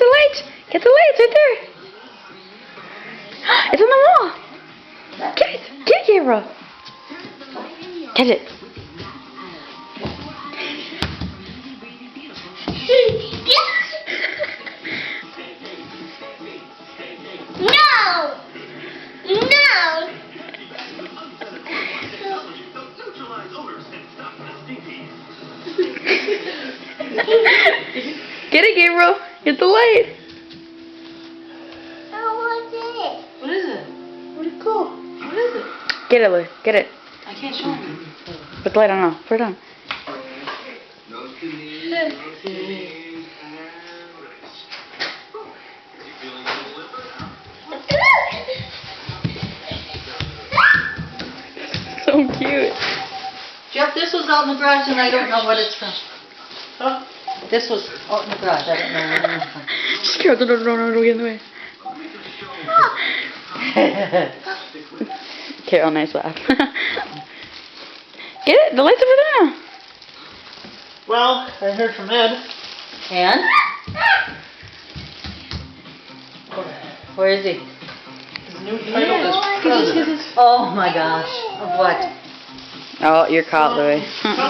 the lights. Get the lights right there. It's on the wall. Get it. Get it, Gabriel. Get it. No! No! Get it, Gabriel. Get the light. I want it. What is it? Where'd it go? What is it? Get it, Lou. Get it. I can't show him. Put the light on now. Put it on. So cute. Jeff, this was out in the garage and I don't know what it's from. Huh? This was out in the garage. I don't know where it's from. Just Gabriel, don't get in the way. Carol, nice laugh. Get it. The lights over there now. Well, I heard from Ed. And? Where is he? His new title is president. Oh my gosh. Of what? Oh, you're caught, Louie.